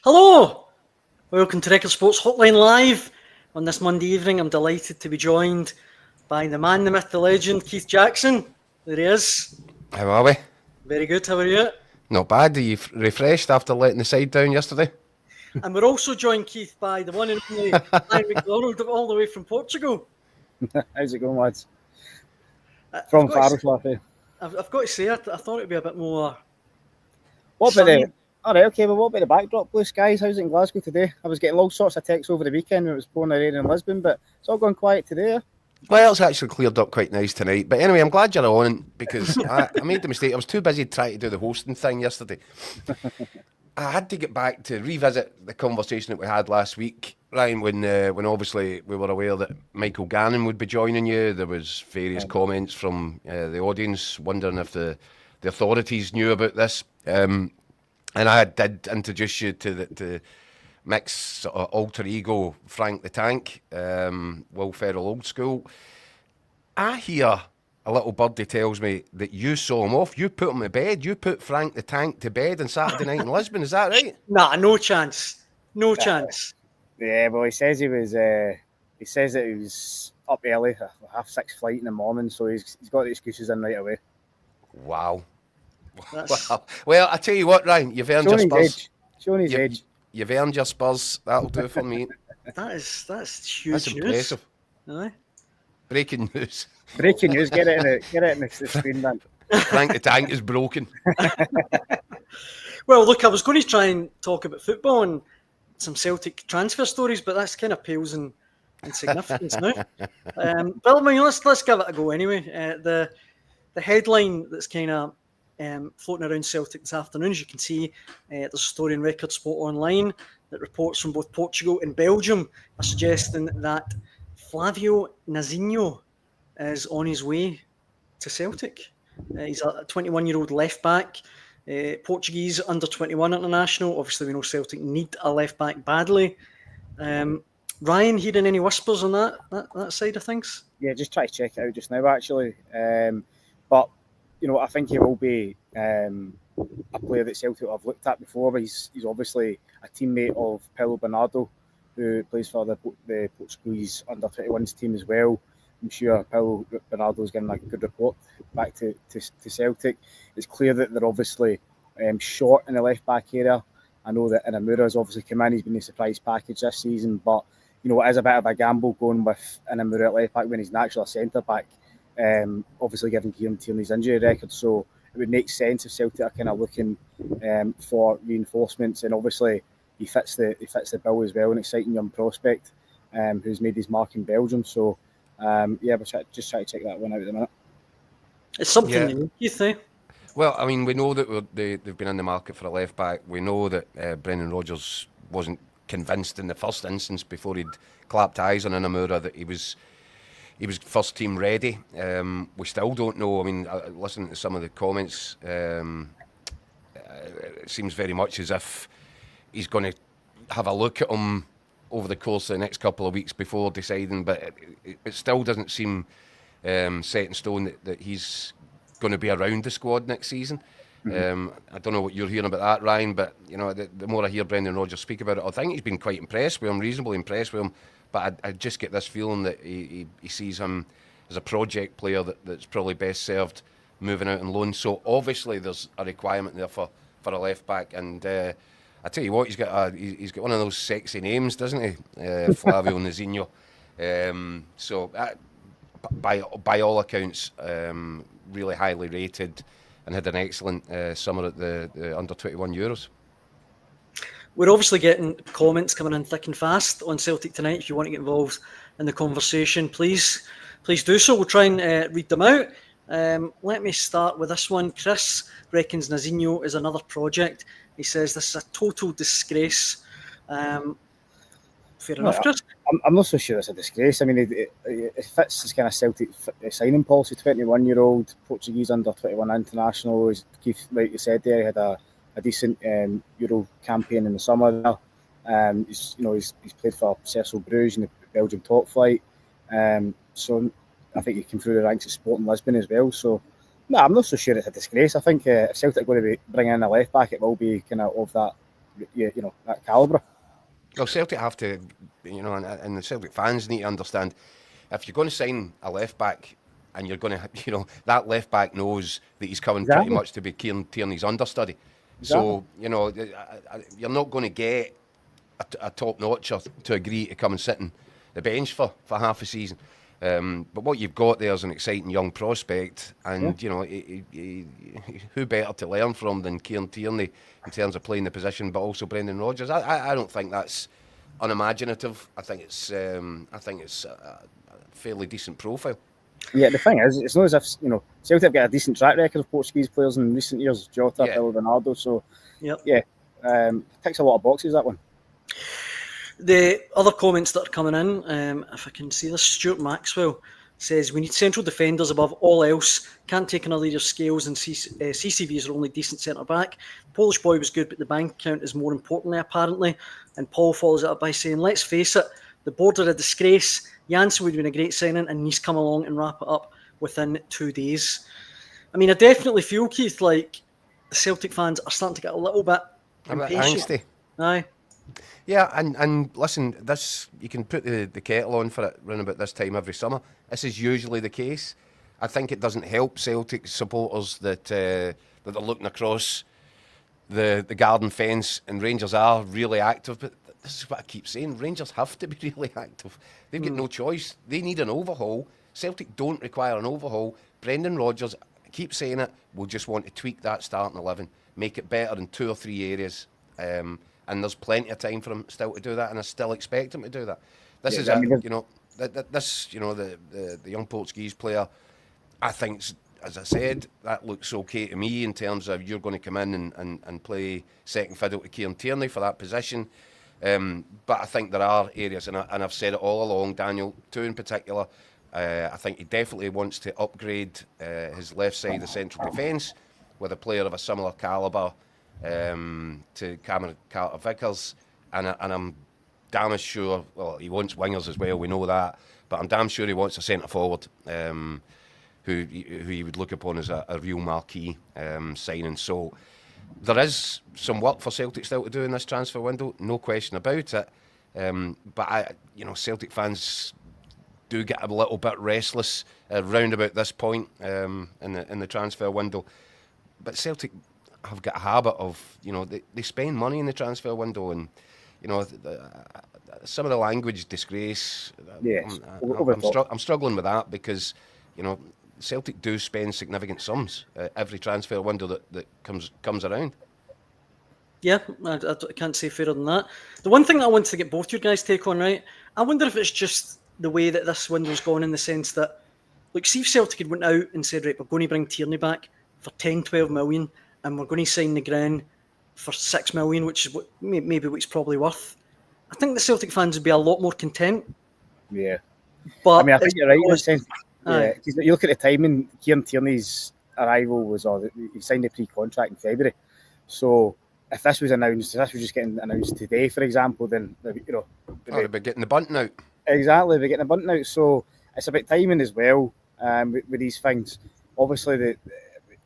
Hello! Welcome to Record Sports Hotline Live. On this Monday evening, I'm delighted to be joined by the man, the myth, the legend, Keith Jackson. There he is. How are we? Very good, how are you? Not bad. Are you refreshed after letting the side down yesterday? And we're also joined, Keith, by the one and only McDonald, all the way from Portugal. How's it going, lads? From Faroe. I've got to say, I thought it'd be a bit more. What about the? All right, okay. But what about the backdrop, blue skies? How's it in Glasgow today? I was getting all sorts of texts over the weekend when it was pouring rain in Lisbon, but it's all gone quiet today. Well, it's actually cleared up quite nice tonight. But anyway, I'm glad you're on because I made the mistake. I was too busy trying to do the hosting thing yesterday. I had to get back to revisit the conversation that we had last week, Ryan, when obviously we were aware that Michael Gannon would be joining you. There was various comments from the audience wondering if the authorities knew about this. And I did introduce you to the Mick's alter ego, Frank the Tank, Will Ferrell old school. I hear a little birdie tells me that you saw him off. You put him to bed. You put Frank the Tank to bed on Saturday night in Lisbon. Is that right? Nah, no chance. No chance. Yeah, well, he says he was. He says that he was up early, a 6:30 flight in the morning, so he's got the excuses in right away. Wow. Wow. Well, I tell you what, Ryan, you've earned your Spurs. Showing his age. You've earned your Spurs. That'll do for me. That's huge. That's impressive. Aye. Breaking news. Breaking news. Get it in the screen, man. Frank the Tank is broken. Well, look, I was going to try and talk about football and some Celtic transfer stories, but that's kind of pales in significance now. Well, I mean, let's give it a go anyway. The headline that's kind of floating around Celtic this afternoon, as you can see, there's a story in Record Sport Online that reports from both Portugal and Belgium are suggesting that Flavio Nazinho is on his way to Celtic. He's a 21-year-old left-back, Portuguese under-21 international. Obviously, we know Celtic need a left-back badly. Ryan, hearing any whispers on that side of things? Yeah, just try to check it out just now, actually. But I think he will be a player that Celtic have looked at before, but he's obviously a teammate of Paulo Bernardo, who plays for the Portuguese under-21s team as well. I'm sure Paulo Bernardo is getting a good report back to Celtic. It's clear that they're obviously short in the left-back area. I know that Inamura has obviously come in. He's been a surprise package this season, but it is a bit of a gamble going with Inamura at left-back when he's naturally a centre-back. Obviously given Kieran Tierney's injury record, so it would make sense if Celtic are kind of looking for reinforcements, and obviously he fits the bill as well, an exciting young prospect who's made his mark in Belgium. So we'll just try to check that one out at the minute. It's something you think. Well, I mean, we know that they've been in the market for a left back. We know that Brendan Rodgers wasn't convinced in the first instance before he'd clapped eyes on Inamura that he was first team ready. We still don't know. I mean, listening to some of the comments, it seems very much as if he's going to have a look at him over the course of the next couple of weeks before deciding, but it still doesn't seem set in stone that he's going to be around the squad next season. I don't know what you're hearing about that, Ryan, but the more I hear Brendan Rodgers speak about it, I think he's been quite impressed with him, reasonably impressed with him. But I just get this feeling that he sees him as a project player that's probably best served moving out on loan. So obviously there's a requirement there for a left back, and I tell you what, he's got one of those sexy names, doesn't he? Flavio Nazinho. So by all accounts, really highly rated, and had an excellent summer at the under-21 Euros. We're obviously getting comments coming in thick and fast on Celtic Tonight. If you want to get involved in the conversation, please do so. We'll try and read them out. Let me start with this one. Chris reckons Nazinho is another project. He says this is a total disgrace. Fair enough, Chris? I'm not so sure it's a disgrace. I mean, it fits this kind of Celtic signing policy. 21-year-old Portuguese under-21 international. As Keith, like you said there, he had a decent Euro campaign in the summer there. He's played for Cercle Brugge in the Belgian top flight. So I think he came through the ranks at Sporting Lisbon as well. So no, I'm not so sure it's a disgrace. I think if Celtic are going to be bringing in a left back, it will be kind of that that calibre. Well, Celtic have to, and the Celtic fans need to understand, if you're going to sign a left back and you're going to, that left back knows that he's coming pretty much to be Kieran Tierney's understudy. So, you're not going to get a top-notcher to agree to come and sit in the bench for half a season. But what you've got there is an exciting young prospect, and who better to learn from than Kieran Tierney in terms of playing the position, but also Brendan Rodgers. I don't think that's unimaginative. I think it's a fairly decent profile. Yeah, the thing is, it's not as if Celtic have got a decent track record of Portuguese players in recent years. Jota, Flavio Nazinho, so ticks a lot of boxes, that one. The other comments that are coming in, if I can see this, Stuart Maxwell says, we need central defenders above all else. Can't take another year's scales, and CCV is our only decent centre-back. Polish boy was good, but the bank account is more importantly, apparently. And Paul follows it up by saying, let's face it, the board are a disgrace. Janssen would have been a great signing, and he's come along and wrap it up within 2 days. I mean, I definitely feel, Keith, like the Celtic fans are starting to get a little bit impatient. Angsty. Aye. Yeah, and listen, this, you can put the kettle on for it around about this time every summer. This is usually the case. I think it doesn't help Celtic supporters that they're looking across the garden fence, and Rangers are really active. But this is what I keep saying, Rangers have to be really active. They've got no choice. They need an overhaul. Celtic don't require an overhaul. Brendan Rodgers, I keep saying it, will just want to tweak that starting 11, make it better in 2 or 3 areas. And there's plenty of time for him still to do that, and I still expect him to do that. This is the young Portuguese player. I think, as I said, that looks okay to me in terms of you're going to come in and play second fiddle to Kieran Tierney for that position. But I think there are areas, and I've said it all along, Daniel, 2 in particular. I think he definitely wants to upgrade his left side of the central defence with a player of a similar calibre to Cameron Carter-Vickers, and I'm damn sure, well, he wants wingers as well, we know that, but I'm damn sure he wants a centre forward who he would look upon as a real marquee signing. So there is some work for Celtic still to do in this transfer window, no question about it. But Celtic fans do get a little bit restless round about this point in the transfer window. But Celtic have got a habit of, they spend money in the transfer window, and some of the language disgrace. Yes, I'm struggling with that because Celtic do spend significant sums every transfer window that comes around. Yeah, I can't say fairer than that. The one thing that I wanted to get both your guys' take on, right? I wonder if it's just the way that this window's gone, in the sense that, like, see if Celtic had went out and said, right, we're going to bring Tierney back for 10, 12 million, and we're going to sign the Negrin for 6 million, which is maybe what he's probably worth. I think the Celtic fans would be a lot more content. Yeah. But I mean, I think you're right in a sense. Yeah, because you look at the timing, Kieran Tierney's arrival was, he signed a pre-contract in February. So if this was announced, if this was just getting announced today, for example, then, they'd be getting the bunting out. Exactly, they're getting the bunting out. So it's about timing as well with these things. Obviously,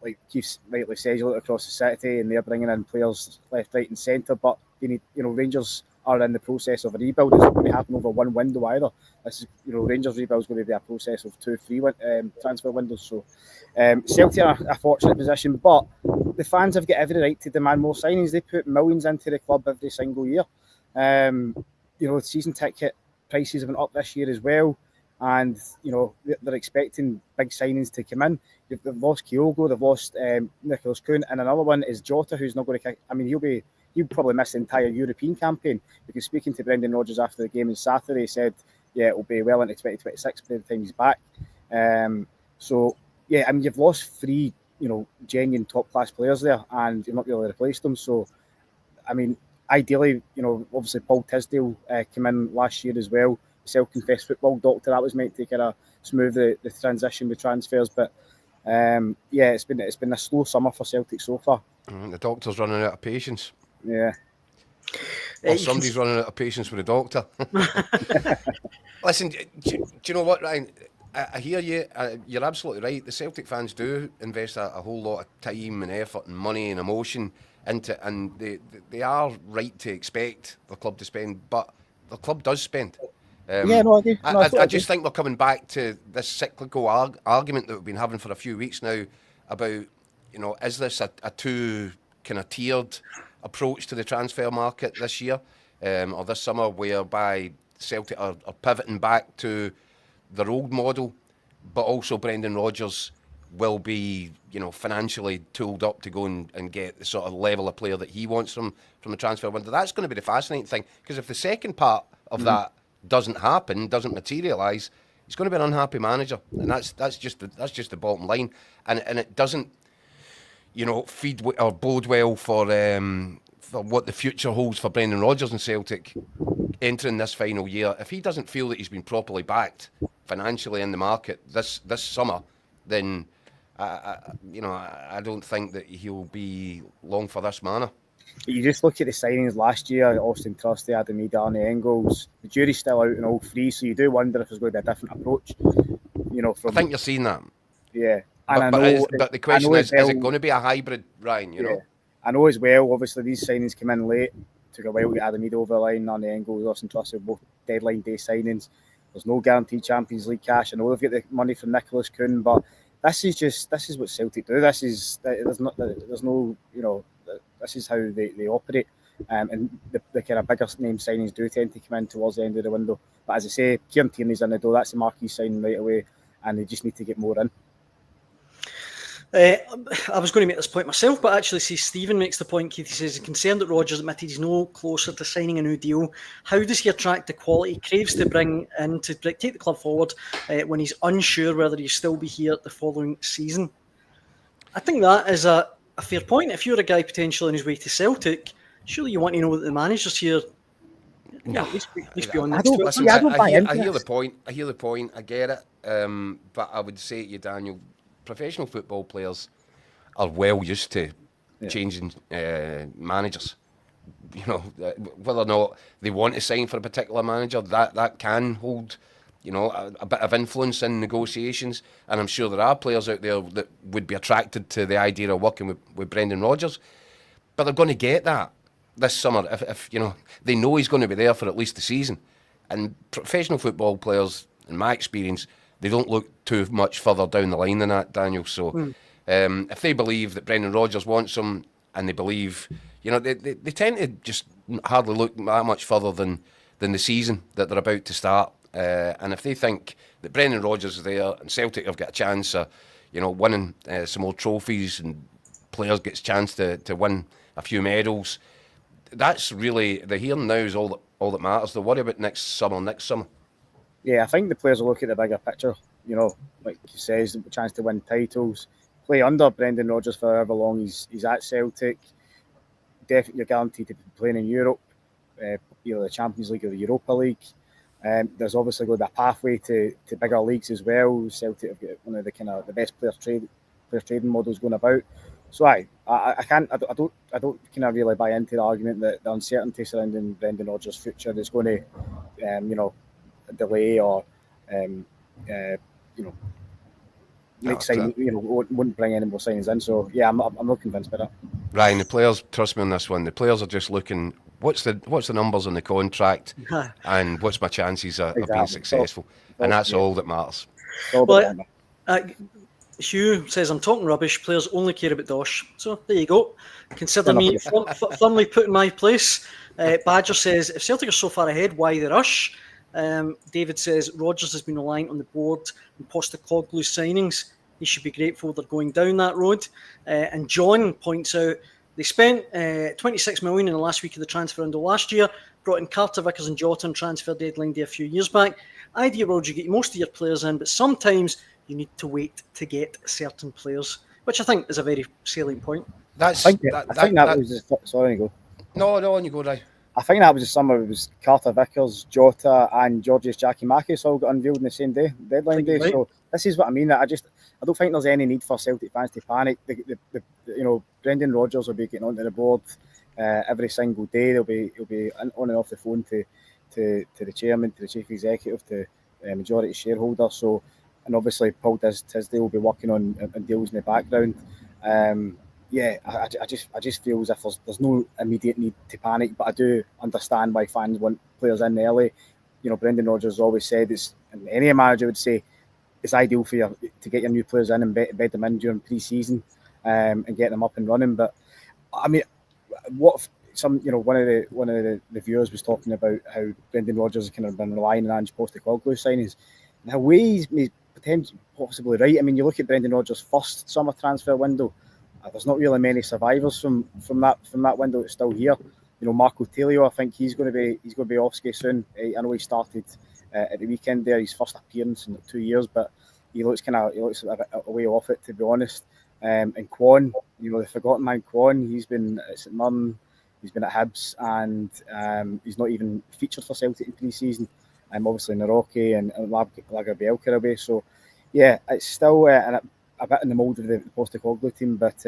like Keith rightly says, you look across the city and they're bringing in players left, right and centre, but you need, Rangers are in the process of a rebuild. It's not going to happen over one window either. This is, Rangers rebuild is going to be a process of 2-3 transfer windows. So Celtic are a fortunate position, but the fans have got every right to demand more signings. They put millions into the club every single year. Season ticket prices have been up this year as well, and they're expecting big signings to come in. They've lost Kyogo, they've lost Nicholas Kuhn, and another one is Jota, who's not going to kick. I mean, he'll probably miss the entire European campaign, because speaking to Brendan Rodgers after the game on Saturday, he said, yeah, it'll be well into 2026 by the time he's back. You've lost 3, genuine top-class players there, and you've not really replaced them. So, I mean, ideally, obviously Paul Tisdale came in last year as well, self-confessed football doctor. That was meant to kind of smooth the transition with transfers, but it's been a slow summer for Celtic so far. The doctor's running out of patience. Yeah. Or somebody's running out of patience with the doctor. Listen, do you know what, Ryan? I hear you. You're absolutely right. The Celtic fans do invest a whole lot of time and effort and money and emotion and they are right to expect the club to spend, but the club does spend. I agree. I just think we're coming back to this cyclical argument that we've been having for a few weeks now about, is this a too kind of tiered approach to the transfer market this year or this summer, whereby Celtic are pivoting back to their old model, but also Brendan Rodgers will be, financially tooled up to go and get the sort of level of player that he wants from the transfer window. That's going to be the fascinating thing, because if the second part of that doesn't happen, doesn't materialise, he's going to be an unhappy manager, and that's just the bottom line, and it doesn't, feed or bode well for what the future holds for Brendan Rodgers and Celtic entering this final year. If he doesn't feel that he's been properly backed financially in the market this summer, then I don't think that he'll be long for this manner. You just look at the signings last year: Austin Trusty, Adam Darnay, Engels. The jury's still out in all three, so you do wonder if there's going to be a different approach. I think you're seeing that. Yeah, but the question is it going to be a hybrid, Ryan? You know, I know as well. Obviously, these signings come in late. Took a while to get Adam over the line. Darnay, Engels, Austin Trusty, both deadline day signings. There's no guaranteed Champions League cash. I know they've got the money from Nicholas Kuhn, but this is what Celtic do. This is this is how they operate. And the kind of bigger name signings do tend to come in towards the end of the window. But as I say, Kieran Tierney's in the door. That's the marquee signing right away, and they just need to get more in. I was going to make this point myself, but actually, see, Stephen makes the point. Keith, he says, concerned that Rodgers admitted he's no closer to signing a new deal. How does he attract the quality he craves to bring in to take the club forward when he's unsure whether he'll still be here the following season? I think that is a fair point. If you're a guy potentially on his way to Celtic, surely you want to know that the manager's here. No, at least beyond I hear the point. I get it. But I would say to you, Daniel, professional football players are well used to changing managers. Whether or not they want to sign for a particular manager, that can hold, a bit of influence in negotiations. And I'm sure there are players out there that would be attracted to the idea of working with Brendan Rodgers. But they're going to get that this summer if they know he's going to be there for at least the season. And professional football players, in my experience, they don't look too much further down the line than that, Daniel. So if they believe that Brendan Rodgers wants them, and they believe, they tend to just hardly look that much further than the season that they're about to start. And if they think that Brendan Rodgers is there and Celtic have got a chance of, winning some more trophies, and players get a chance to win a few medals, that's really, the here and now is all that matters. They'll worry about next summer. Yeah, I think the players will look at the bigger picture. Like he says, the chance to win titles, play under Brendan Rodgers for however long he's at Celtic. Definitely, you're guaranteed to be playing in Europe, either the Champions League or the Europa League. There's obviously going to be a pathway to bigger leagues as well. Celtic have got one of the best players trading models going about. So I don't kind of really buy into the argument that the uncertainty surrounding Brendan Rodgers' future is going to delay or next sign wouldn't bring any more signings in. So yeah, I'm not convinced by that. Ryan, the players, trust me on this one, the players are just looking what's the numbers on the contract and what's my chances of being successful, and that's all that matters. Hugh says, I'm talking rubbish, players only care about Dosh. So there you go. Consider me firmly put in my place. Badger says, if Celtic are so far ahead, why the rush? David says, Rodgers has been reliant on the board and Postecoglou signings. He should be grateful they're going down that road. And John points out, they spent 26 million in the last week of the transfer window last year, brought in Carter, Vickers and Jota on transfer deadline day a few years back. Idea world, you get most of your players in, but sometimes you need to wait to get certain players, which I think is a very salient point. I think that was just, sorry, go. No, on you go, Ryan. I think that was the summer. It was Carter, Vickers, Jota, and Georgios Giakoumakis all got unveiled on the same day, deadline day. Right. So this is what I mean. I don't think there's any need for Celtic fans to panic. Brendan Rodgers will be getting onto the board every single day. He'll be on and off the phone to the chairman, to the chief executive, to the majority shareholder. So, and obviously Paul Tisdale will be working on deals in the background. I just feel as if there's no immediate need to panic, but I do understand why fans want players in early. You know, Brendan Rodgers always said and any manager would say, it's ideal for you to get your new players in and bed them in during pre-season and get them up and running. But I mean, what some one of the viewers was talking about how Brendan Rodgers has kind of been relying on Ange Postecoglou signings. Now, he's potentially possibly right. I mean, you look at Brendan Rodgers' first summer transfer window. There's not really many survivors from that window that's still here. You know, Marco Telio, I think he's going to be off ski soon. I know he started at the weekend there, his first appearance in 2 years, but he looks a bit away off it, to be honest. And Kwon, the forgotten man Kwon, he's been at St Mirren, he's been at Hibs, and he's not even featured for Celtic in pre-season. Obviously Naroki and Lagerbielke away. So yeah, it's still a bit in the mould of the Postecoglou team, but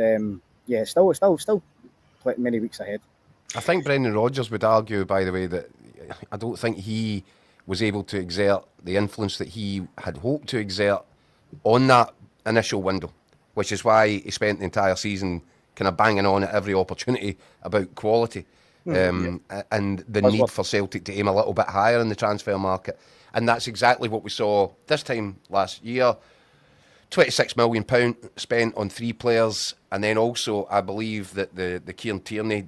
still many weeks ahead. I think Brendan Rodgers would argue, by the way, that I don't think he was able to exert the influence that he had hoped to exert on that initial window, which is why he spent the entire season kind of banging on at every opportunity about quality and the need for Celtic to aim a little bit higher in the transfer market. And that's exactly what we saw this time last year. £26 million spent on 3 players, and then also I believe that the Kieran Tierney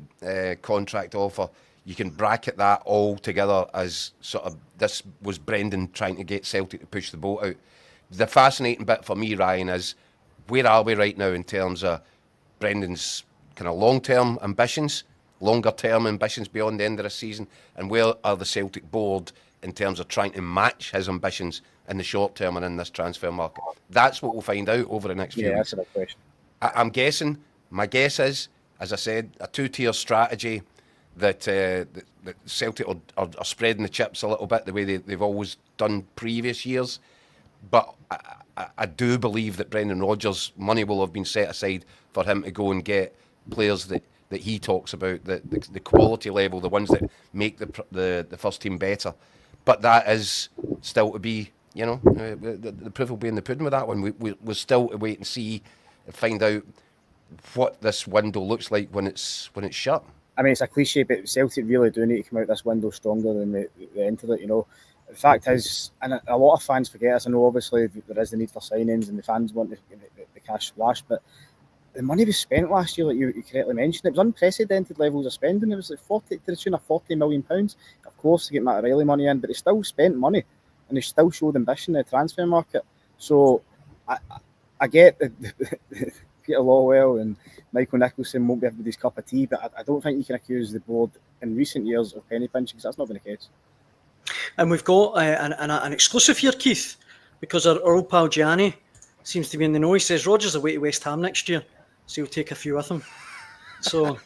contract offer, you can bracket that all together as sort of, this was Brendan trying to get Celtic to push the boat out. The fascinating bit for me, Ryan, is where are we right now in terms of Brendan's kind of long-term ambitions, longer-term ambitions beyond the end of the season, and where are the Celtic board in terms of trying to match his ambitions in the short term and in this transfer market? That's what we'll find out over the next few weeks. That's a big question. I'm guessing, my guess is, as I said, a 2-tier strategy that Celtic are spreading the chips a little bit the way they've always done previous years. But I do believe that Brendan Rodgers' money will have been set aside for him to go and get players that he talks about, the quality level, the ones that make the first team better. But that is still to be, the proof will be in the pudding with that one. We're still to wait and see, find out what this window looks like when it's shut. I mean, it's a cliche, but Celtic really do need to come out this window stronger than they entered it. The fact is, and a lot of fans forget this. I know obviously there is the need for signings and the fans want the cash splash, but the money was spent last year, like you correctly mentioned, it was unprecedented levels of spending. It was like to the tune of £40 million. Of course, to get Matt O'Reilly money in, but they still spent money and they still showed ambition in the transfer market. So I get that Peter Lawwell and Michael Nicholson won't be everybody's cup of tea, but I don't think you can accuse the board in recent years of penny pinching, because that's not been the case. And we've got an exclusive here, Keith, because our old pal Gianni seems to be in the know. He says Rodgers away to West Ham next year, so he'll take a few with him. So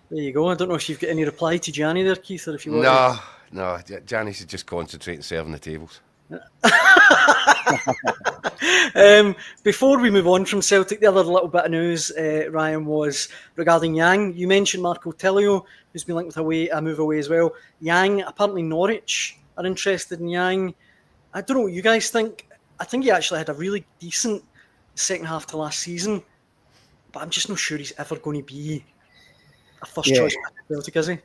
there you go. I don't know if you've got any reply to Gianni there, Keith, or if you want. No, Gianni should just concentrate on serving the tables. Before we move on from Celtic, the other little bit of news, Ryan, was regarding Yang. You mentioned Marco Telio, who's been linked with a move away as well. Yang, apparently Norwich are interested in Yang. I don't know what you guys think. I think he actually had a really decent second half to last season, but I'm just not sure he's ever going to be a first choice for Celtic, is he?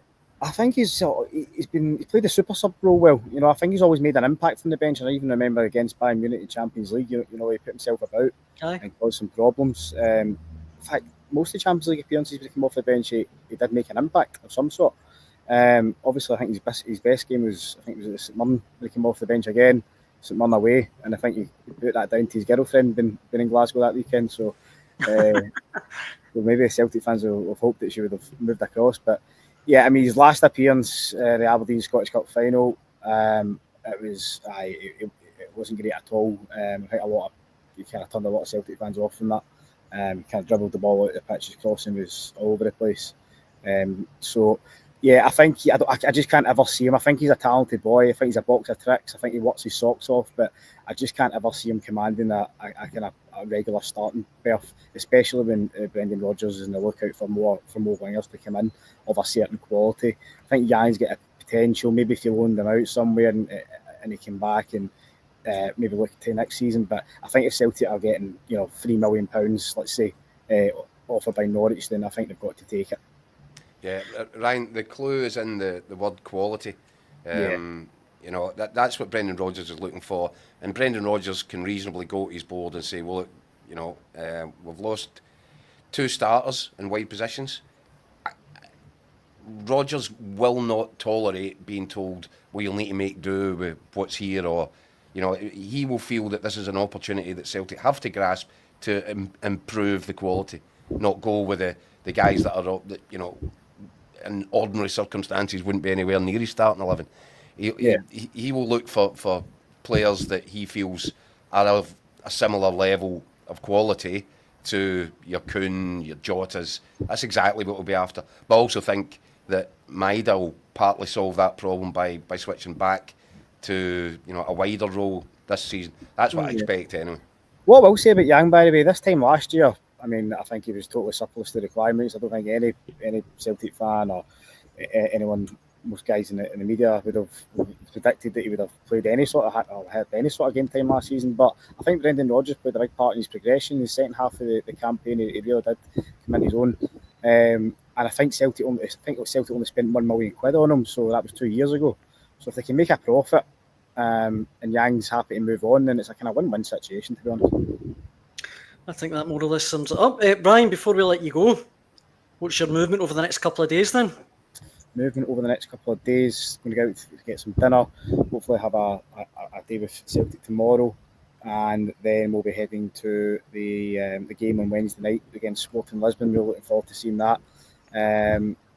I think he played the super sub role well. I think he's always made an impact from the bench. And I even remember against Bayern Munich in Champions League, he put himself about and caused some problems. In fact, most of the Champions League appearances when he came off the bench, he did make an impact of some sort. Obviously, I think his best game was at St Mirren when he came off the bench again, St Mirren away, and I think he put that down to his girlfriend being in Glasgow that weekend. So maybe the Celtic fans will have hoped that she would have moved across, but. Yeah, I mean, his last appearance, the Aberdeen Scottish Cup final, it wasn't great at all. I think he kind of turned a lot of Celtic fans off from that. He kind of dribbled the ball out the pitch, his crossing was all over the place. So, yeah, I think I just can't ever see him. I think he's a talented boy. I think he's a box of tricks. I think he works his socks off, but I just can't ever see him commanding a kind of a regular starting berth, especially when Brendan Rodgers is on the lookout for more wingers to come in of a certain quality. I think Yang's got a potential. Maybe if you loaned him out somewhere and he came back and maybe look to next season. But I think if Celtic are getting £3 million, let's say, offer by Norwich, then I think they've got to take it. Yeah, Ryan, the clue is in the word quality. You know, that's what Brendan Rodgers is looking for. And Brendan Rodgers can reasonably go to his board and say, well, look, you know, we've lost 2 starters in wide positions. Rodgers will not tolerate being told, well, you'll need to make do with what's here, or, you know, he will feel that this is an opportunity that Celtic have to grasp to improve the quality, not go with the guys that are, you know, in ordinary circumstances wouldn't be anywhere near his starting 11. He will look for players that he feels are of a similar level of quality to your Kuhn, your Jotas. That's exactly what we'll be after. But I also think that Maida will partly solve that problem by switching back to, you know, a wider role this season. That's what I expect anyway. What I will say about Yang, by the way, this time last year, I mean, I think he was totally surplus to requirements. I don't think any Celtic fan or anyone, most guys in the media would have predicted that he would have played any sort of or had any sort of game time last season. But I think Brendan Rodgers played a big part in his progression in the second half of the campaign. He really did come in his own. And I think Celtic only spent £1 million on him, so that was 2 years ago. So if they can make a profit, and Yang's happy to move on, then it's a kind of win-win situation, to be honest. I think that more or less sums it up. Brian, before we let you go, what's your movement over the next couple of days then? Movement over the next couple of days, going to go out to get some dinner, hopefully have a day with Celtic tomorrow, and then we'll be heading to the game on Wednesday night against Sporting Lisbon. We're looking forward to seeing that.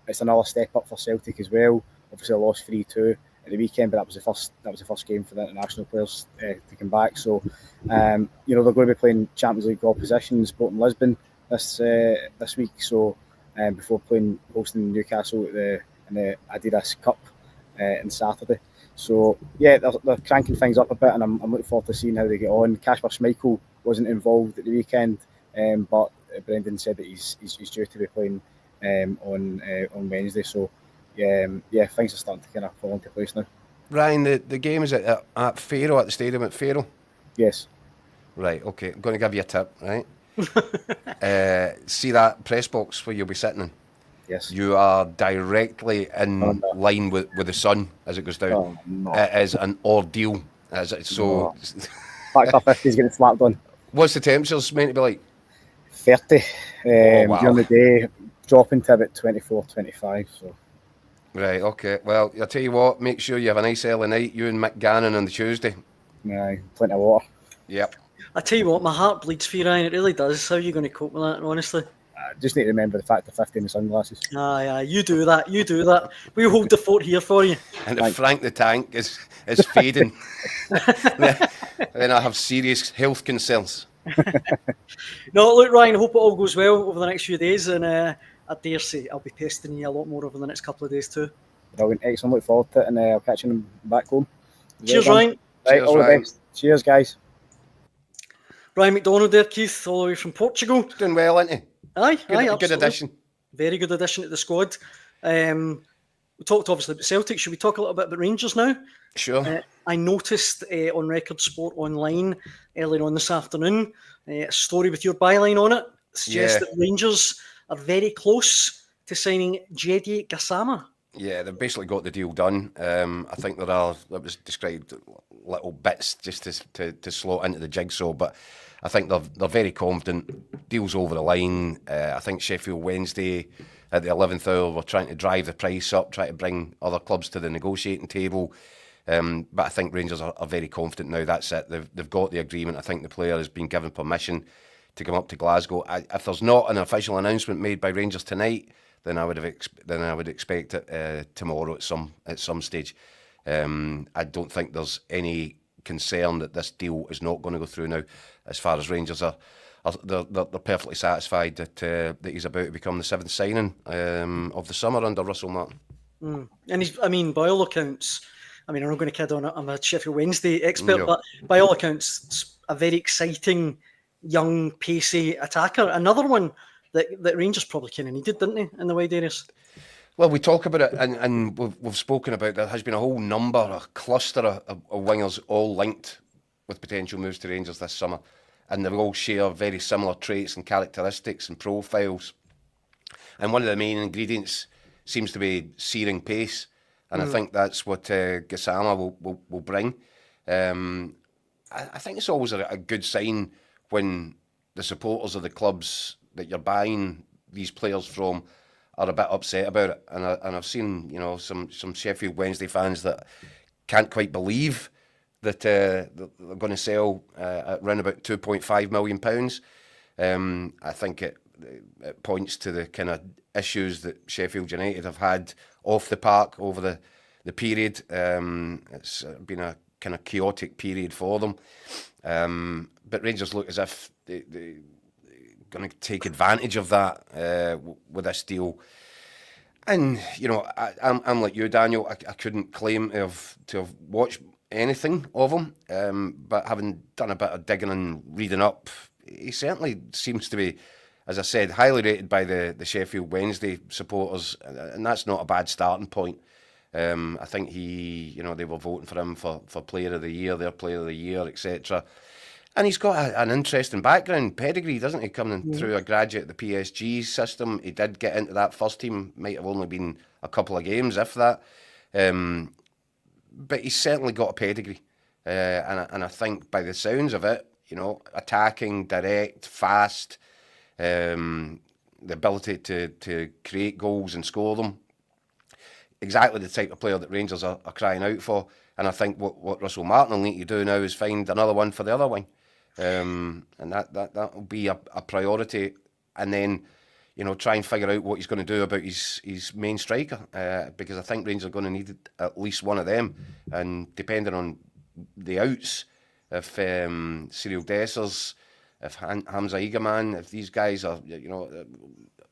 It's another step up for Celtic as well. Obviously, I lost 3-2 at the weekend, but that was the first game for the international players to come back. So, you know, they're going to be playing Champions League opposition, Sporting Lisbon this week. So, before hosting Newcastle in the Adidas Cup on Saturday. So, yeah, they're cranking things up a bit, and I'm looking forward to seeing how they get on. Kasper Schmeichel wasn't involved at the weekend, but Brendan said that he's due to be playing on Wednesday. So, yeah, things are starting to kind of fall into place now. Ryan, the game is at Faro, at the stadium at Faro? Yes. Right, okay. I'm going to give you a tip, right? See that press box where you'll be sitting in? Yes. You are directly in line with the sun as it goes down. Oh, no. It is an ordeal. So, Factor 50 is getting slapped on. What's the temperatures meant to be like? 30 wow. during the day, dropping to about 24, 25. So. Right, okay. Well, I'll tell you what, make sure you have a nice early night, you and McGannon on the Tuesday. Aye, plenty of water. Yep. I tell you what, my heart bleeds for you, Ryan. It really does. How are you going to cope with that, honestly? I just need to remember the Factor 50 in the sunglasses. Aye, you do that. You do that. We'll hold the fort here for you. And if Frank the Tank is fading, then I have serious health concerns. No, look, Ryan, I hope it all goes well over the next few days, and I dare say I'll be pestering you a lot more over the next couple of days too. Brilliant, excellent. Look forward to it, and I'll catch you back home. Cheers, Ryan. Right, cheers, all Ryan. the best. Cheers, guys. Ryan McDonald there, Keith, all the way from Portugal. Doing well, isn't he? Aye, good addition. Very good addition to the squad. We talked obviously about Celtic. Should we talk a little bit about Rangers now? Sure. I noticed on Record Sport Online earlier on this afternoon a story with your byline on it suggests that Rangers are very close to signing Djeidi Gassama. Yeah, they've basically got the deal done. I think that was described little bits just to slot into the jigsaw, but I think they're very confident. Deal's over the line. I think Sheffield Wednesday at the 11th hour were trying to drive the price up, try to bring other clubs to the negotiating table. But I think Rangers are very confident now. That's it. They've got the agreement. I think the player has been given permission to come up to Glasgow. If there's not an official announcement made by Rangers tonight, then I would expect it tomorrow at some stage. I don't think there's any concern that this deal is not going to go through now. As far as Rangers they're perfectly satisfied that he's about to become the 7th signing of the summer under Russell Martin. And by all accounts, I'm not going to kid on it. I'm a Sheffield Wednesday expert, but by all accounts, it's a very exciting, young, pacey attacker. Another one that Rangers probably kind of needed, didn't they, in the wide areas? Well, we talk about it, and we've spoken about there has been a whole number, a cluster of wingers all linked with potential moves to Rangers this summer. and they all share very similar traits and characteristics and profiles. And one of the main ingredients seems to be searing pace, and I think that's what Gassama will bring. I think it's always a good sign when the supporters of the clubs that you're buying these players from are a bit upset about it. And I've seen, some Sheffield Wednesday fans that can't quite believe that they're going to sell at around about £2.5 million. I think it points to the kind of issues that Sheffield United have had off the park over the period. It's been a kind of chaotic period for them. But Rangers look as if they're going to take advantage of that with this deal. And, I'm like you, Daniel. I couldn't claim to have watched anything of him. But having done a bit of digging and reading up, he certainly seems to be, as I said, highly rated by the Sheffield Wednesday supporters. And that's not a bad starting point. I think they were voting for him for Player of the Year, their Player of the Year, etc. And he's got an interesting background, pedigree, doesn't he? Coming through a graduate of the PSG system. He did get into that first team, might have only been a couple of games, if that. But he's certainly got a pedigree. And I think by the sounds of it, attacking, direct, fast, the ability to create goals and score them. Exactly the type of player that Rangers are crying out for. And I think what Russell Martin will need to do now is find another one for the other wing. And that will be a priority. And then, try and figure out what he's going to do about his main striker. Because I think Rangers are going to need at least one of them. And depending on the outs, if Cyril Dessers, if Hamza Egerman, if these guys are,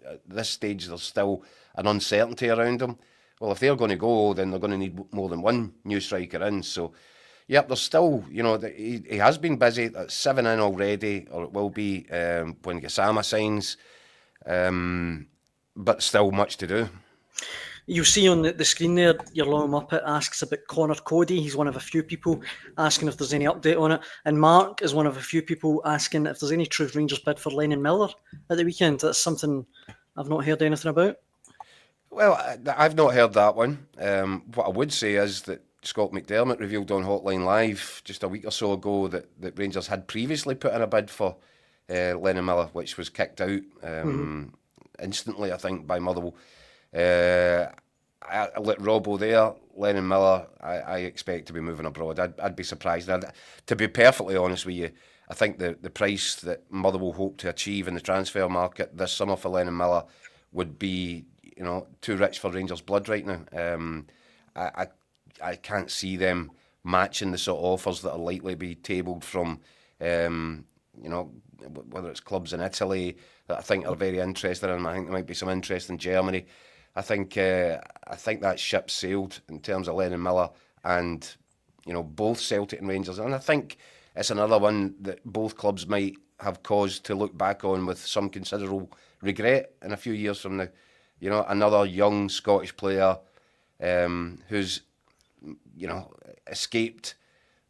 at this stage there's still an uncertainty around them. Well, if they're going to go, then they're going to need more than one new striker in. So, yep, there's still, he has been busy. That's 7 in already, or it will be when Gassama signs. But still much to do. You see on the screen there, your Long Muppet asks about Connor Cody. He's one of a few people asking if there's any update on it. And Mark is one of a few people asking if there's any true Rangers bid for Lennon Miller at the weekend. That's something I've not heard anything about. Well, I've not heard that one. What I would say is that Scott McDermott revealed on Hotline Live just a week or so ago that Rangers had previously put in a bid for Lennon Miller, which was kicked out instantly, I think, by Motherwell. I let Robbo there. Lennon Miller, I expect to be moving abroad. I'd be surprised. To be perfectly honest with you, I think the price that Motherwell hope to achieve in the transfer market this summer for Lennon Miller would be, too rich for Rangers' blood right now. I can't see them matching the sort of offers that are likely to be tabled from, whether it's clubs in Italy that I think are very interested in. I think there might be some interest in Germany. I think that ship sailed in terms of Lennon Miller and, both Celtic and Rangers. And I think it's another one that both clubs might have cause to look back on with some considerable regret in a few years from now. Another young Scottish player who's, escaped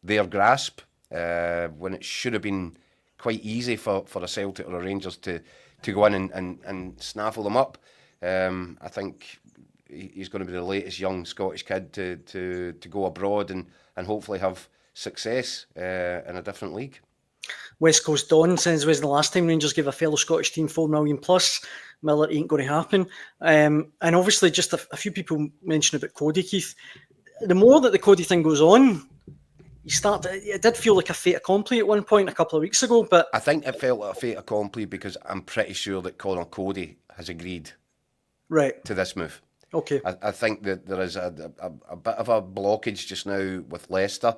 their grasp when it should have been quite easy for a Celtic or a Rangers to go in and snaffle them up. I think he's going to be the latest young Scottish kid to go abroad and hopefully have success in a different league. West Coast Dawn says, when's the last time Rangers gave a fellow Scottish team $4 million plus? Miller ain't going to happen. And obviously, just a few people mentioned about Cody, Keith. The more that the Cody thing goes on, it did feel like a fait accompli at one point a couple of weeks ago. But I think it felt like a fait accompli because I'm pretty sure that Connor Cody has agreed to this move. Okay. I think that there is a bit of a blockage just now with Leicester.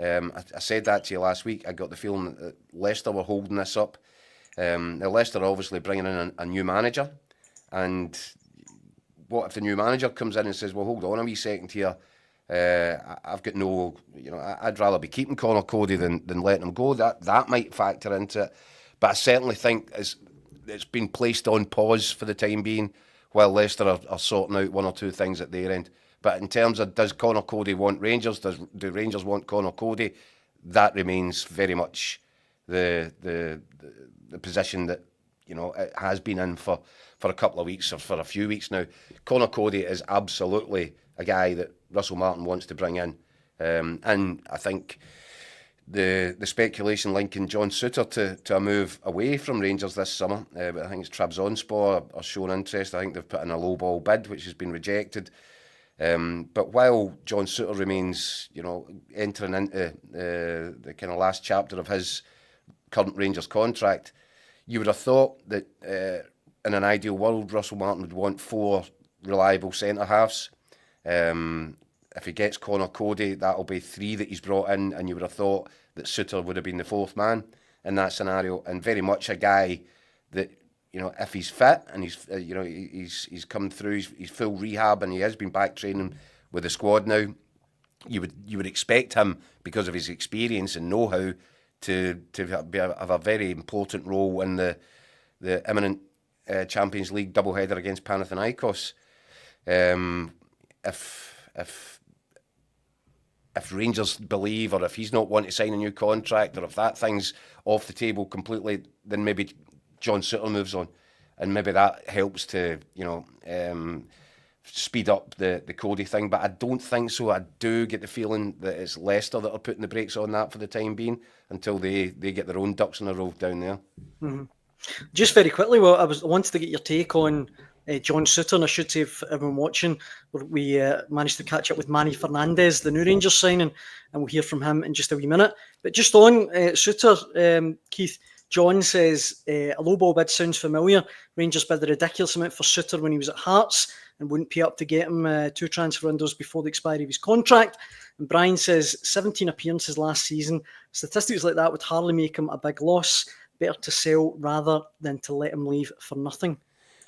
I said that to you last week. I got the feeling that Leicester were holding this up. Now Leicester are obviously bringing in a new manager, and what if the new manager comes in and says, well, hold on a wee second here, I've got no, I'd rather be keeping Connor Cody than letting him go. That might factor into it, but I certainly think it's been placed on pause for the time being while Leicester are sorting out one or two things at their end. But in terms of, does Connor Cody want Rangers? Do Rangers want Connor Cody? That remains very much the position that, you know, it has been in for a couple of weeks or for a few weeks now. Conor Cody is absolutely a guy that Russell Martin wants to bring in. And I think the speculation linking John Souttar to a move away from Rangers this summer, but I think it's Trabzonspor are showing interest. I think they've put in a lowball bid, which has been rejected. But while John Souttar remains, you know, entering into the kind of last chapter of his current Rangers contract, you would have thought that in an ideal world, Russell Martin would want 4 reliable centre-halves. If he gets Conor Cody, that'll be 3 that he's brought in, and you would have thought that Souttar would have been the 4th man in that scenario, and very much a guy that, you know, if he's fit and he's come through, he's full rehab and he has been back training with the squad now, you would expect him, because of his experience and know-how, to have a very important role in the imminent Champions League doubleheader against Panathinaikos. If Rangers believe, or if he's not wanting to sign a new contract, or if that thing's off the table completely, then maybe John Souttar moves on, and maybe that helps to, you know, speed up the Cody thing. But I don't think so. I do get the feeling that it's Leicester that are putting the brakes on that for the time being, until they get their own ducks in a row down there. Mm-hmm. Just very quickly, I wanted to get your take on John Souttar, and I should say, for everyone watching, we managed to catch up with Manny Fernandez, the new Rangers signing, and we'll hear from him in just a wee minute. But just on Souttar, Keith, John says, a low ball bid sounds familiar. Rangers bid a ridiculous amount for Souttar when he was at Hearts and wouldn't pay up to get him 2 transfer windows before the expiry of his contract. And Brian says 17 appearances last season. Statistics like that would hardly make him a big loss. Better to sell rather than to let him leave for nothing.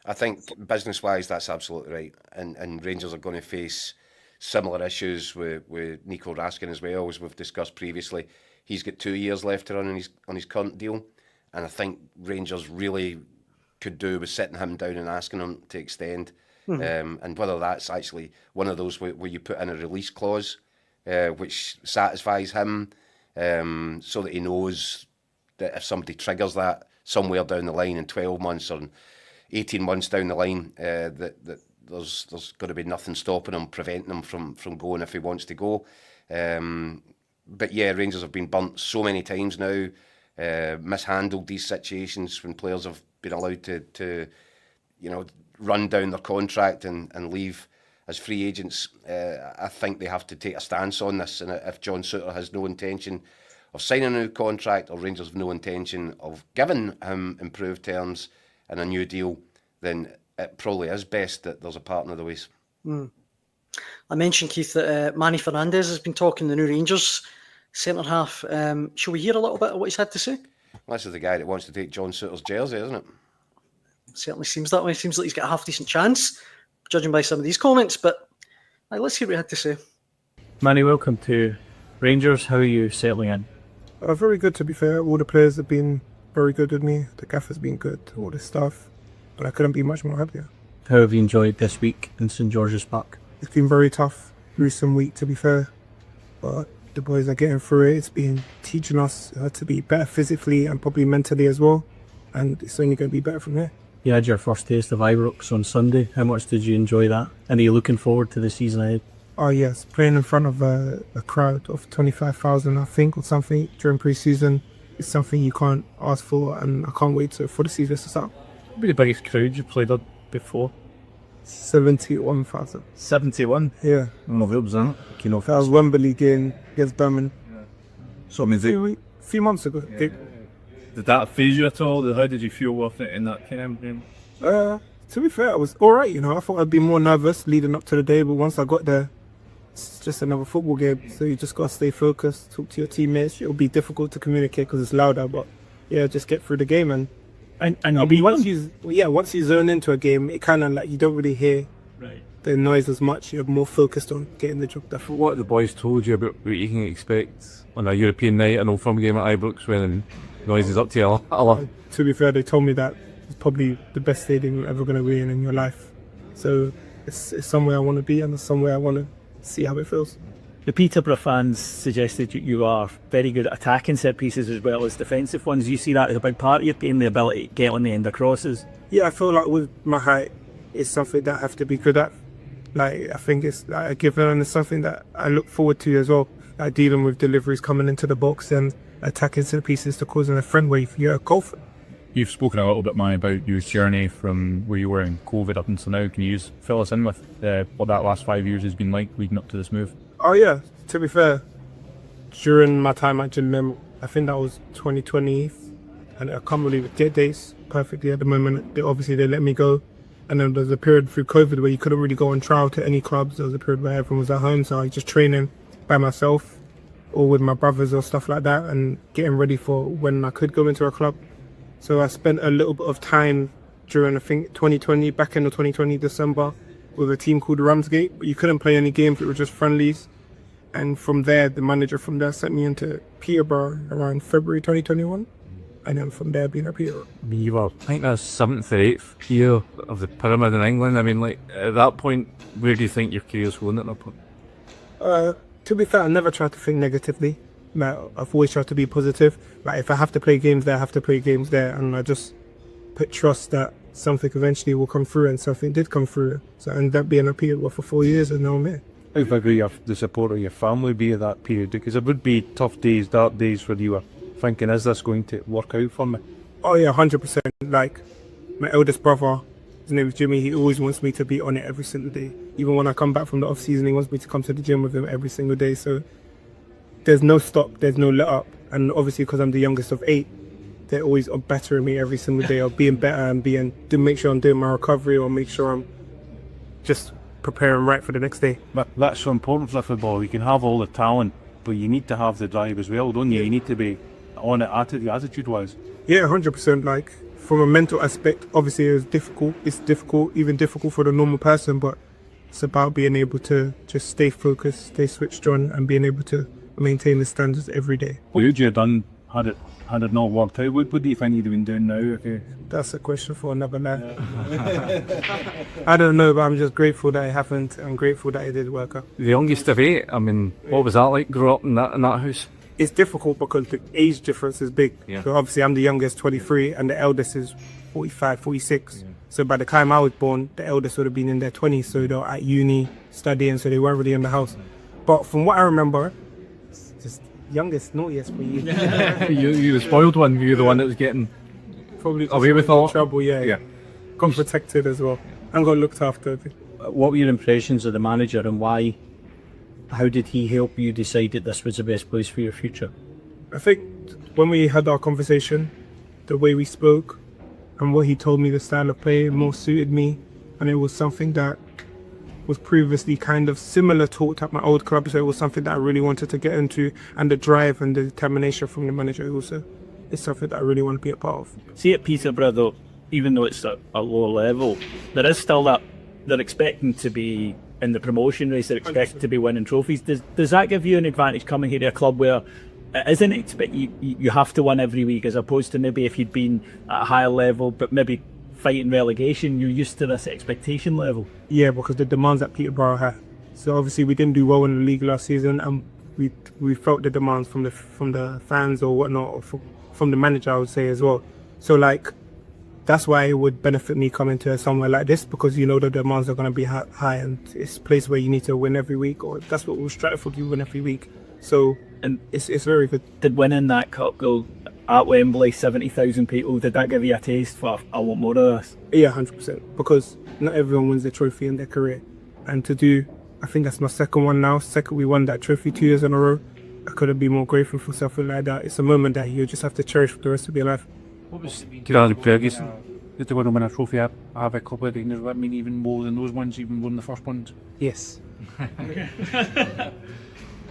I think business-wise, that's absolutely right. And Rangers are going to face similar issues with Nico Raskin as well, as we've discussed previously. He's got 2 years left to run on his current deal. And I think Rangers really could do with sitting him down and asking him to extend. Mm-hmm. And whether that's actually one of those where you put in a release clause, which satisfies him, so that he knows that if somebody triggers that somewhere down the line in 12 months or 18 months down the line, that there's going to be nothing stopping him, preventing him from going if he wants to go. But yeah, Rangers have been burnt so many times now, mishandled these situations when players have been allowed to you know, run down their contract and leave as free agents. I think they have to take a stance on this, and if John Souttar has no intention of signing a new contract, or Rangers have no intention of giving him improved terms and a new deal, then it probably is best that there's a partner of the ways. I mentioned, Keith, that Manny Fernandez has been talking the new Rangers centre-half. Shall we hear a little bit of what he's had to say? Well, this is the guy that wants to take John Souttar's jersey, isn't it? Certainly seems that way. Seems like he's got a half-decent chance, judging by some of these comments. But let's hear what he had to say. Manny, welcome to Rangers. How are you settling in? Very good, to be fair. All the players have been very good with me. The gaffer's been good, all the staff. But I couldn't be much more happier. How have you enjoyed this week in St George's Park? It's been very tough, gruesome week, to be fair. But the boys are getting through it. It's been teaching us to be better physically and probably mentally as well. And it's only going to be better from here. You had your first taste of Ibrox on Sunday. How much did you enjoy that? And are you looking forward to the season ahead? Oh yes, playing in front of a crowd of 25,000, I think, or something during pre-season is something you can't ask for, and I can't wait for the season to start. What would be the biggest crowd you played on before? 71,000. 71? Yeah. No, it was that. That was Wembley game against Birmingham. Yeah. So I mean, a few months ago. Yeah. Did that faze you at all? How did you feel with it in that kind of game? To be fair, I was alright, you know. I thought I'd be more nervous leading up to the day, but once I got there, it's just another football game. So you just got to stay focused, talk to your teammates. It'll be difficult to communicate because it's louder, but yeah, just get through the game. And once you zone into a game, it kind of like you don't really hear the noise as much. You're more focused on getting the job done. What the boys told you about what you can expect on a European night, an Old Firm game at Ibrox when noise is up to you a lot. To be fair, they told me that it's probably the best stadium you're ever going to be in your life. So it's somewhere I want to be, and it's somewhere I want to see how it feels. The Peterborough fans suggested you are very good at attacking set pieces as well as defensive ones. You see that as a big part of your game, the ability to get on the end of crosses? Yeah, I feel like with my height, it's something that I have to be good at. Like, I think it's like a given, and it's something that I look forward to as well. Like dealing with deliveries coming into the box and attacking set pieces to causing a friend wave. You're a golfer. You've spoken a little bit, Manny, about your journey from where you were in COVID up until now. Can you just fill us in with what that last 5 years has been like leading up to this move? Oh yeah, to be fair, during my time at Gillingham, I think that was 2020, and I can't believe it did days perfectly at the moment. They let me go, and then there was a period through COVID where you couldn't really go on trial to any clubs. There was a period where everyone was at home, so I was just training by myself or with my brothers or stuff like that, and getting ready for when I could go into a club. So I spent a little bit of time during, I think, 2020, back in the 2020 December, with a team called Ramsgate, but you couldn't play any games, it was just friendlies. And from there, the manager from there sent me into Peterborough around February 2021. And then from there, being at Peterborough. I mean, you were, I think that's 7th or 8th year of the pyramid in England. I mean, like, at that point, where do you think your career's going at that point? To be fair, I never tried to think negatively. Like, I've always tried to be positive. Like, if I have to play games there, I have to play games there. And I just put trust that something eventually will come through, and something did come through. So I ended up being at Peterborough for 4 years, and now I'm here. How big will the support of your family be at that period? Because it would be tough days, dark days, where you were thinking, is this going to work out for me? Oh yeah, 100%. Like, my eldest brother, his name is Jimmy, he always wants me to be on it every single day. Even when I come back from the off season, he wants me to come to the gym with him every single day. So there's no stop, there's no let up. And obviously, because I'm the youngest of 8, they're always bettering me every single day, or being better and to make sure I'm doing my recovery, or make sure I'm just preparing right for the next day. But that's so important for football. You can have all the talent, but you need to have the drive as well, don't you? You need to be on it attitude-wise. Yeah, 100%. Like, from a mental aspect, obviously it's difficult, even difficult for the normal person, but it's about being able to just stay focused, stay switched on, and being able to maintain the standards every day. What would you have done had it not worked out? What do you think you'd have been doing now? That's a question for another night. I don't know, but I'm just grateful that it happened. I'm grateful that it did work out. The youngest of 8, I mean, what was that like, grow up in that house? It's difficult because the age difference is big. Yeah. So obviously I'm the youngest, 23, and the eldest is 45, 46. Yeah. So by the time I was born, the eldest would have been in their 20s, so they were at uni studying, so they weren't really in the house. But from what I remember, it's just youngest, naughtiest for you. You the spoiled one. You the one that was getting probably away with all trouble. Yeah. Got protected as well. And got looked after. What were your impressions of the manager, and why? How did he help you decide that this was the best place for your future? I think when we had our conversation, the way we spoke and what he told me the style of play more suited me, and it was something that was previously kind of similar taught at my old club, so it was something that I really wanted to get into, and the drive and the determination from the manager also is something that I really want to be a part of. See, at Peterborough though, even though it's a lower level, there is still that they're expecting to be in the promotion race, they're expected to be winning trophies. Does that give you an advantage coming here to a club where it isn't expect you have to win every week, as opposed to maybe if you'd been at a higher level but maybe fighting relegation, you're used to this expectation level? Yeah, because the demands that Peterborough had. So obviously we didn't do well in the league last season, and we felt the demands from the fans or whatnot, or from the manager, I would say, as well. So like, that's why it would benefit me coming to somewhere like this, because you know the demands are going to be high, and it's a place where you need to win every week, or that's what we'll strive for, to win every week. So, and it's very good. Did winning that cup goal at Wembley, 70,000 people, did that give you a taste for, I want more of this? Yeah, 100%, because not everyone wins a trophy in their career, and I think that's my second one now. We won that trophy 2 years in a row. I couldn't be more grateful for something like that. It's a moment that you just have to cherish for the rest of your life. What was Cercle Brugge? Did they want to win a trophy at a couple of Rangers? I mean, even more than those ones, even won the first ones? Yes.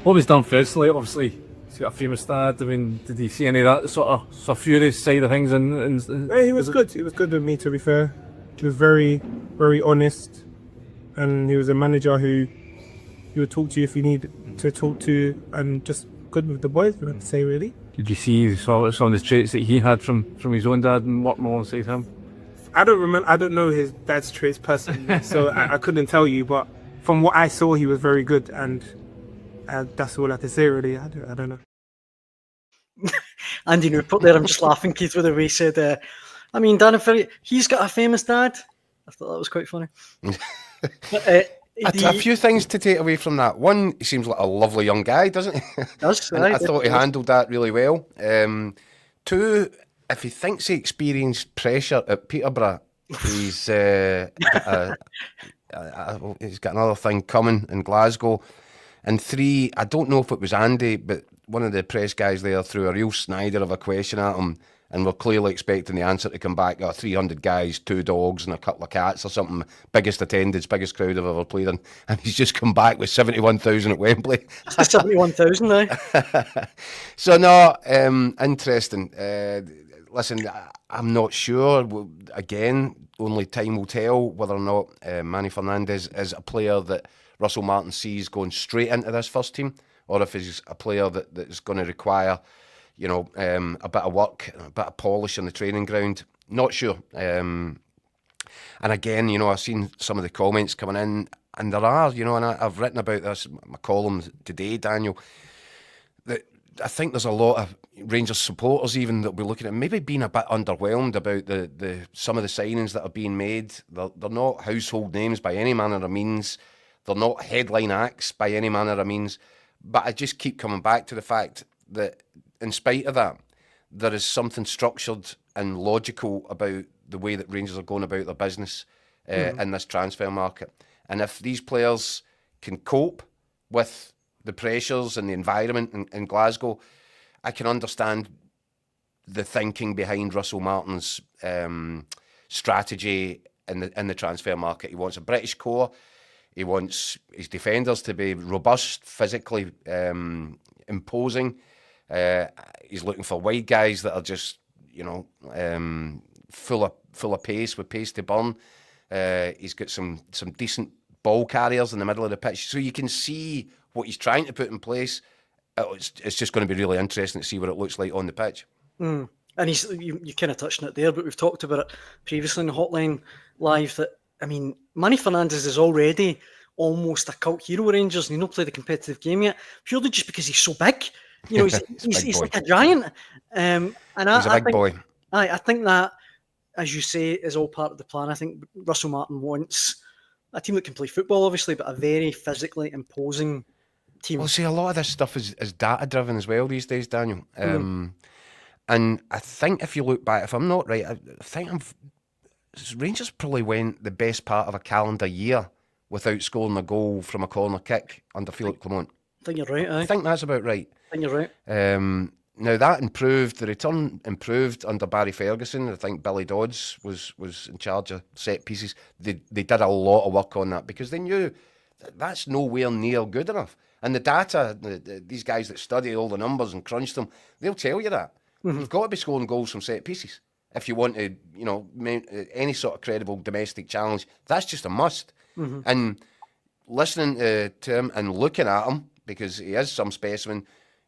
What was done firstly? Obviously, he's got a famous dad. I mean, did he see any of that sort of furious side of things? Yeah, he was good. He was good with me, to be fair. He was very, very honest, and he was a manager who he would talk to you if you needed to talk to, and just good with the boys, we have to say, really. Did you see some of the traits that he had from his own dad and working alongside him? I don't know his dad's traits personally, so I couldn't tell you, but from what I saw, he was very good, and And that's all I can say, really. I don't know. Andy Newport there, I'm just laughing, Keith, with the way he said, Dan Ferry, he's got a famous dad. I thought that was quite funny. But, a few things to take away from that. One, he seems like a lovely young guy, doesn't he? Does, and I thought he handled that really well. Two, if he thinks he experienced pressure at Peterborough, he's got another thing coming in Glasgow. And three, I don't know if it was Andy, but one of the press guys there threw a real snider of a question at him, and we're clearly expecting the answer to come back. 300 guys, 2 dogs and a couple of cats or something. Biggest attendance, biggest crowd I've ever played in. And he's just come back with 71,000 at Wembley. 71,000 now. So, no, interesting. Listen, I'm not sure. Again, only time will tell whether or not Manny Fernandez is a player that Russell Martin sees going straight into this first team, or if he's a player that is going to require, a bit of work, a bit of polish on the training ground. Not sure. And again, I've seen some of the comments coming in, and there are, and I've written about this in my column today, Daniel, that I think there's a lot of Rangers supporters even that will be looking at maybe being a bit underwhelmed about the some of the signings that are being made. They're not household names by any manner of means. They're not headline acts by any manner of means. But I just keep coming back to the fact that in spite of that, there is something structured and logical about the way that Rangers are going about their business in this transfer market. And if these players can cope with the pressures and the environment in Glasgow, I can understand the thinking behind Russell Martin's strategy in the transfer market. He wants a British core. He wants his defenders to be robust, physically imposing. He's looking for wide guys that are just, full of pace, with pace to burn. He's got some decent ball carriers in the middle of the pitch, so you can see what he's trying to put in place. It's just going to be really interesting to see what it looks like on the pitch. And you kind of touched on it there, but we've talked about it previously in the Hotline Live that, Manny Fernandez is already almost a cult hero, Rangers, and he's not played a competitive game yet, purely just because he's so big. He's like a giant. And he's a big boy. I think that, as you say, is all part of the plan. I think Russell Martin wants a team that can play football, obviously, but a very physically imposing team. Well, see, a lot of this stuff is data-driven as well these days, Daniel. And I think if you look back, if I'm not right, I think Rangers probably went the best part of a calendar year without scoring a goal from a corner kick under Philippe Clement. I think you're right. I think that's about right. I think you're right. Now that improved, the return improved under Barry Ferguson. I think Billy Dodds was in charge of set pieces. They did a lot of work on that because they knew that's nowhere near good enough. And the data, these guys that study all the numbers and crunch them, they'll tell you that. You've got to be scoring goals from set pieces if you want to, mount any sort of credible domestic challenge. That's just a must. And listening to him and looking at him, because he is some specimen,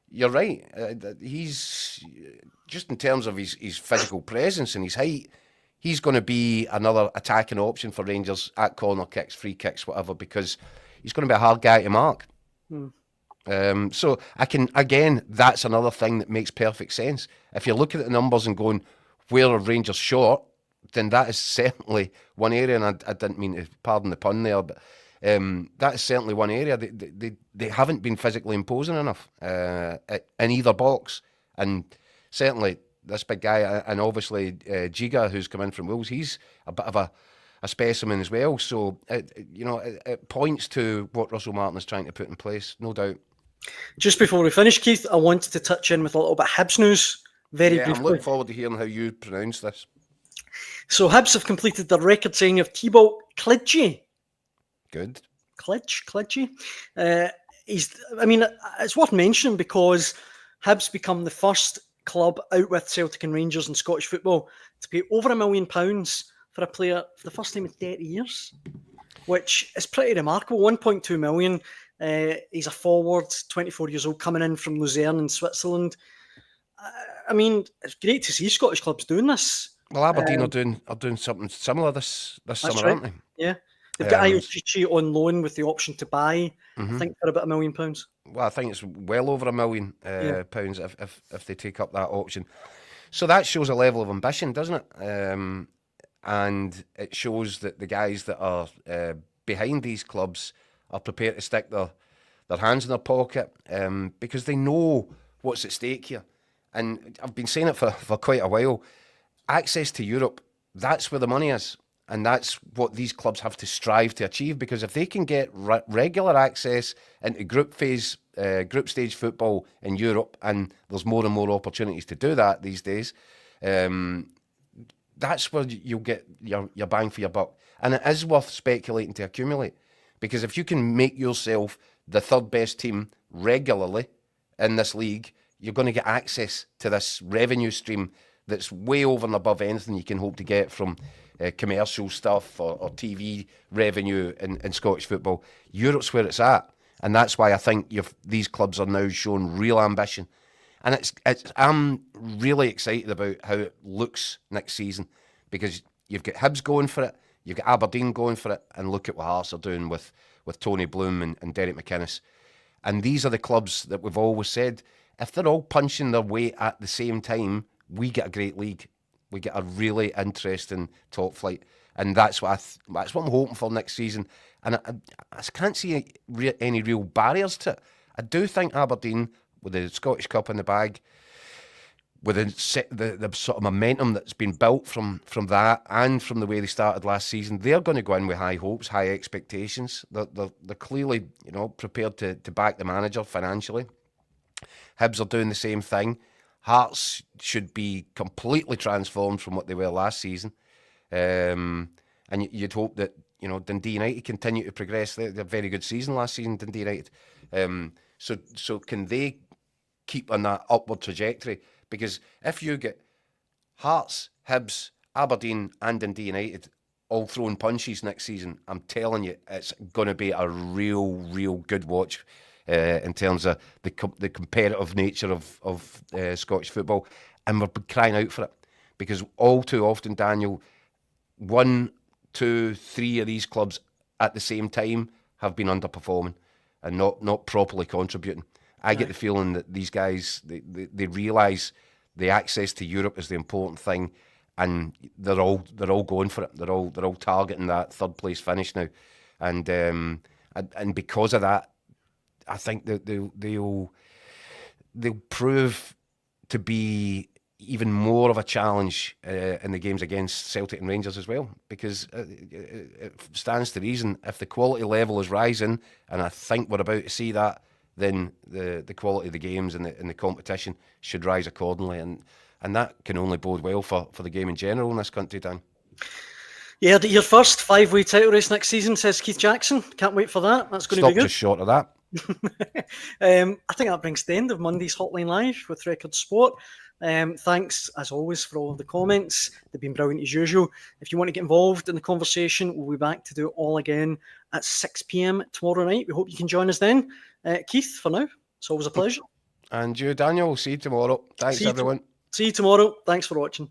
you're right. He's just in terms of his physical presence and his height, he's going to be another attacking option for Rangers at corner kicks, free kicks, whatever, because he's going to be a hard guy to mark. So that's another thing that makes perfect sense. If you're looking at the numbers and going, where are Rangers short, then that is certainly one area, and I didn't mean to, pardon the pun there, but that is certainly one area. They haven't been physically imposing enough in either box, and certainly this big guy, and obviously Giga, who's come in from Wolves, he's a bit of a specimen as well. So it points to what Russell Martin is trying to put in place, no doubt. Just before we finish, Keith, I wanted to touch in with a little bit of Hibs news very briefly. I'm looking forward to hearing how you pronounce this. So Hibs have completed the record signing of Thibaut Klidje. Good. Klidje. It's worth mentioning because Hibs become the first club out with Celtic and Rangers in Scottish football to pay over £1 million for a player for the first time in 30 years, which is pretty remarkable. 1.2 million. He's a forward, 24 years old, coming in from Luzerne in Switzerland. It's great to see Scottish clubs doing this. Well, Aberdeen are doing something similar this summer, right. aren't they? Yeah. They've got Iochichi on loan with the option to buy, I think, for about £1 million. Well, I think it's well over £1 million pounds if they take up that option. So that shows a level of ambition, doesn't it? And it shows that the guys that are behind these clubs are prepared to stick their hands in their pocket because they know what's at stake here. And I've been saying it for quite a while. Access to Europe, that's where the money is. And that's what these clubs have to strive to achieve, because if they can get regular access into group stage football in Europe, and there's more and more opportunities to do that these days, that's where you'll get your bang for your buck. And it is worth speculating to accumulate, because if you can make yourself the third best team regularly in this league, you're going to get access to this revenue stream that's way over and above anything you can hope to get from commercial stuff or TV revenue in Scottish football. Europe's where it's at, and that's why I think these clubs are now showing real ambition. And I'm really excited about how it looks next season, because you've got Hibs going for it, you've got Aberdeen going for it, and look at what Hearts are doing with Tony Bloom and Derek McInnes. And these are the clubs that we've always said, if they're all punching their weight at the same time, we get a great league. We get a really interesting top flight, and that's what I'm hoping for next season. And I can't see any real barriers to it. I do think Aberdeen, with the Scottish Cup in the bag, with the sort of momentum that's been built from that and from the way they started last season, they're going to go in with high hopes, high expectations. They're clearly, prepared to back the manager financially. Hibs are doing the same thing. Hearts should be completely transformed from what they were last season. And you'd hope that, Dundee United continue to progress. They had a very good season last season, Dundee United. So can they keep on that upward trajectory? Because if you get Hearts, Hibs, Aberdeen and Dundee United all throwing punches next season, I'm telling you, it's going to be a real good watch. In terms of the competitive nature of Scottish football, and we're crying out for it, because all too often, Daniel, 1, 2, 3 of these clubs at the same time have been underperforming and not properly contributing. I get the feeling that these guys they realise the access to Europe is the important thing, and they're all going for it. They're all targeting that third place finish now, and because of that, I think that they'll prove to be even more of a challenge in the games against Celtic and Rangers as well, because it stands to reason, if the quality level is rising, and I think we're about to see that, then the quality of the games and the competition should rise accordingly, and that can only bode well for the game in general in this country, Dan. Yeah, your first 5-way title race next season, says Keith Jackson. Can't wait for that. That's going to be good. Just short of that. I think that brings the end of Monday's Hotline Live with Record Sport. Thanks, as always, for all of the comments. They've been brilliant as usual. If you want to get involved in the conversation, we'll be back to do it all again at 6 p.m. tomorrow night. We hope you can join us then. Keith, for now, it's always a pleasure. And you, Daniel, see you tomorrow. Thanks, everyone. See you tomorrow. Thanks for watching.